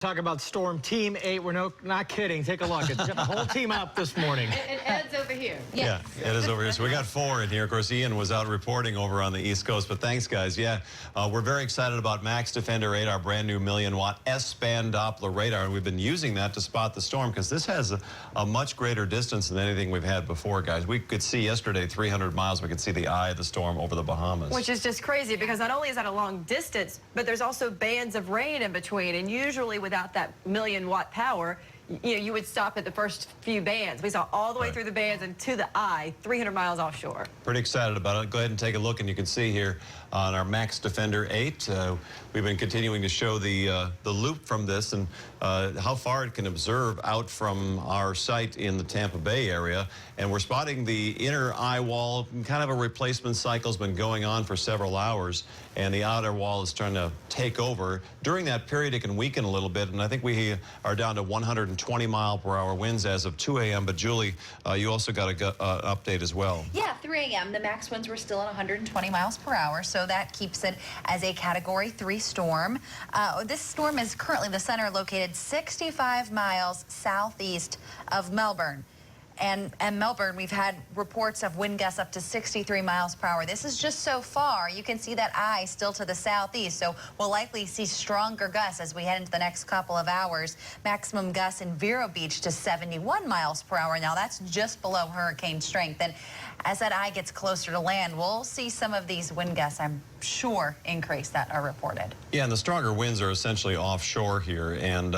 Talk about Storm Team 8. We're not kidding. Take a look. It's got the whole team out this morning. And Ed's over here. Yes. Yeah, Ed is over here. So we got 4 in here. Of course, Ian was out reporting over on the East Coast. But thanks, guys. Yeah, we're very excited about Max Defender 8, our brand new 1,000,000-watt S-band Doppler radar. And we've been using that to spot the storm because this has a much greater distance than anything we've had before, guys. We could see yesterday 300 miles. We could see the eye of the storm over the Bahamas. Which is just crazy because not only is that a long distance, but there's also bands of rain in between. And usually without that 1,000,000-watt power, you would stop at the first few bands. We saw all the way through the bands and to the eye, 300 miles offshore. Pretty excited about it. Go ahead and take a look, and you can see here on our Max Defender 8, we've been continuing to show the loop from this and how far it can observe out from our site in the Tampa Bay area. And we're spotting the inner eye wall. Kind of a replacement cycle's been going on for several hours, and the outer wall is trying to take over. During that period, it can weaken a little bit, and I think we are down to 120-mile-per-hour winds as of 2 a.m. But Julie, you also got an update as well. Yeah, 3 a.m. The max winds were still at 120 miles per hour, so that keeps it as a Category 3 storm. This storm is currently the center located 65 miles southeast of Melbourne. And Melbourne, we've had reports of wind gusts up to 63 miles per hour. This is just so far. You can see that eye still to the southeast, so we'll likely see stronger gusts as we head into the next couple of hours. Maximum gusts in Vero Beach to 71 miles per hour. Now, that's just below hurricane strength. And as that eye gets closer to land, we'll see some of these wind gusts, I'm sure, increase that are reported. Yeah, and the stronger winds are essentially offshore here, and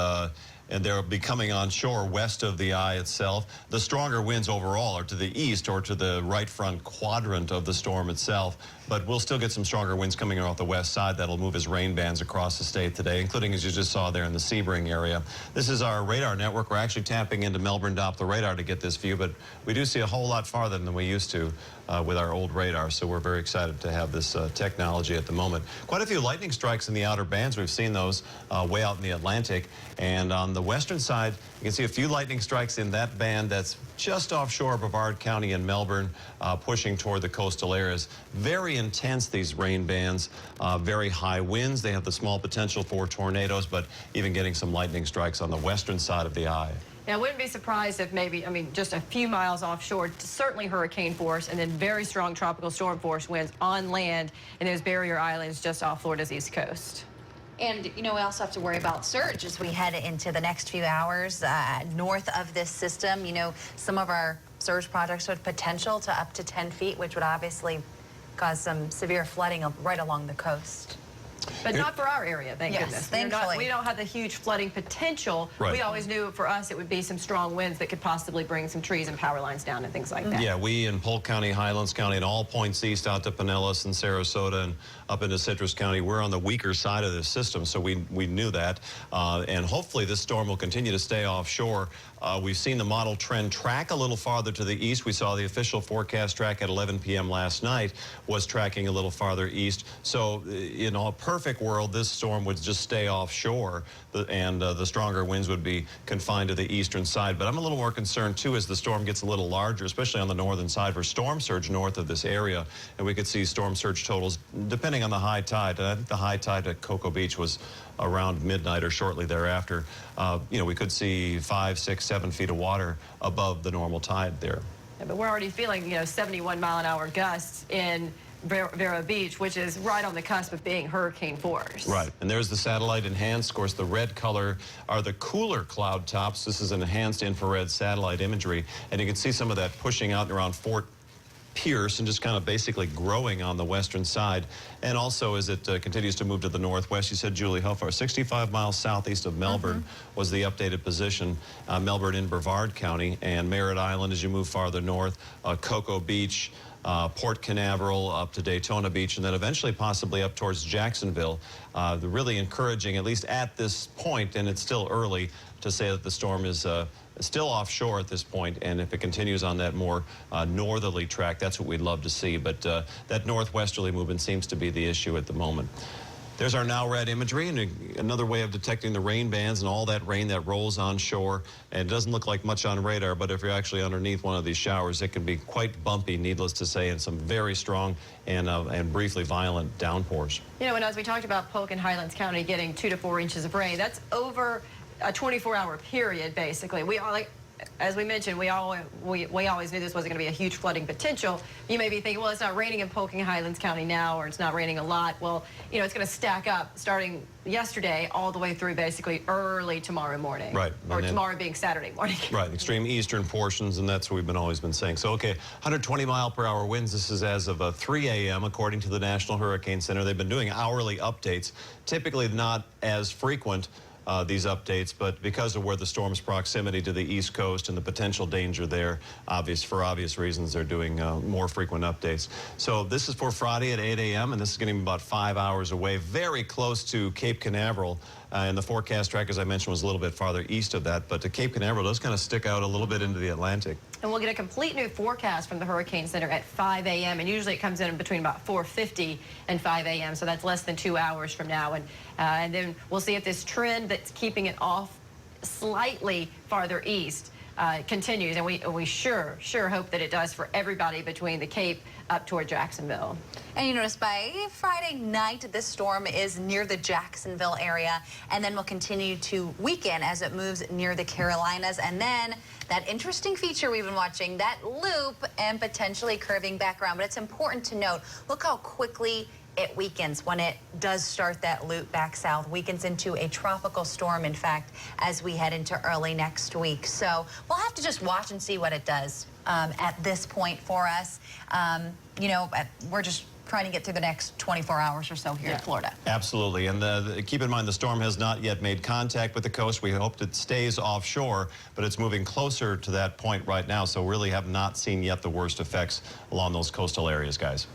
they'll be coming onshore west of the eye itself. The stronger winds overall are to the east or to the right front quadrant of the storm itself, but we'll still get some stronger winds coming off the west side that'll move as rain bands across the state today, including, as you just saw there, in the Sebring area. This is our radar network. We're actually tapping into Melbourne Doppler radar to get this view, but we do see a whole lot farther than we used to with our old radar, so we're very excited to have this technology at the moment. Quite a few lightning strikes in the outer bands. We've seen those way out in the Atlantic, and on the western side, you can see a few lightning strikes in that band that's just offshore Brevard County and Melbourne, pushing toward the coastal areas. Very intense, these rain bands, very high winds. They have the small potential for tornadoes, but even getting some lightning strikes on the western side of the eye. Now, I wouldn't be surprised if maybe, just a few miles offshore, certainly hurricane force, and then very strong tropical storm force winds on land in those barrier islands just off Florida's east coast. And, we also have to worry about surge as we head into the next few hours north of this system. Some of our surge projects have potential to up to 10 feet, which would obviously cause some severe flooding right along the coast. But not for our area, thank goodness. Thankfully. We don't have the huge flooding potential. Right. We always knew for us it would be some strong winds that could possibly bring some trees and power lines down and things like that. Yeah, we in Polk County, Highlands County, and all points east out to Pinellas and Sarasota and up into Citrus County, we're on the weaker side of this system, so we knew that. And hopefully this storm will continue to stay offshore. We've seen the model trend track a little farther to the east. We saw the official forecast track at 11 p.m. last night was tracking a little farther east. So in a perfect world, this storm would just stay offshore, and the stronger winds would be confined to the eastern side. But I'm a little more concerned, too, as the storm gets a little larger, especially on the northern side for storm surge north of this area. And we could see storm surge totals, depending on the high tide. I think the high tide at Cocoa Beach was around midnight or shortly thereafter. We could see 5, 6, 7 feet of water above the normal tide there. Yeah, but we're already feeling, 71-mile-an-hour gusts in Vero Beach, which is right on the cusp of being hurricane force. Right, and there's the satellite enhanced. Of course, the red color are the cooler cloud tops. This is an enhanced infrared satellite imagery, and you can see some of that pushing out around Fort Pierce and just kind of basically growing on the western side. And also as it continues to move to the northwest, you said, Julie, how far? 65 miles southeast of Melbourne was the updated position. Melbourne in Brevard County, and Merritt Island as you move farther north, Cocoa Beach, Port Canaveral up to Daytona Beach, and then eventually possibly up towards Jacksonville. Really encouraging, at least at this point, and it's still early, to say that the storm is still offshore at this point, and if it continues on that more northerly track, that's what we'd love to see. But that northwesterly movement seems to be the issue at the moment. There's our now red imagery, and another way of detecting the rain bands and all that rain that rolls onshore. And it doesn't look like much on radar, but if you're actually underneath one of these showers, it can be quite bumpy, needless to say, and some very strong and briefly violent downpours. You know, and as we talked about Polk and Highlands County getting 2 to 4 inches of rain, that's over a 24-hour period, basically. As we mentioned, we always knew this wasn't going to be a huge flooding potential. You may be thinking, well, it's not raining in Polk and Highlands County now, or it's not raining a lot. Well, you know, it's going to stack up starting yesterday all the way through basically early tomorrow morning. Right. Or tomorrow being Saturday morning. Right, extreme eastern portions, and that's what we've always been saying. So, okay, 120-mile-per-hour winds. This is as of 3 a.m., according to the National Hurricane Center. They've been doing hourly updates, typically not as frequent, these updates, but because of where the storm's proximity to the East Coast and the potential danger there, for obvious reasons, they're doing more frequent updates. So this is for Friday at 8 a.m., and this is getting about 5 hours away, very close to Cape Canaveral. And the forecast track, as I mentioned, was a little bit farther east of that, but to Cape Canaveral does kind of stick out a little bit into the Atlantic. And we'll get a complete new forecast from the Hurricane Center at 5 a.m. And usually it comes in between about 4:50 and 5 a.m. So that's less than 2 hours from now. And then we'll see if this trend that's keeping it off slightly farther east continues. And we sure hope that it does for everybody between the Cape up toward Jacksonville. And you notice by Friday night, this storm is near the Jacksonville area, and then will continue to weaken as it moves near the Carolinas. And then that interesting feature we've been watching, that loop and potentially curving back around. But it's important to note, look how quickly it weakens when it does start that loop back south, weakens into a tropical storm, in fact, as we head into early next week. So we'll have to just watch and see what it does at this point for us. You know, we're just trying to get through the next 24 hours or so here in Florida. Absolutely. And keep in mind, the storm has not yet made contact with the coast. We hope it stays offshore, but it's moving closer to that point right now. So really have not seen yet the worst effects along those coastal areas, guys.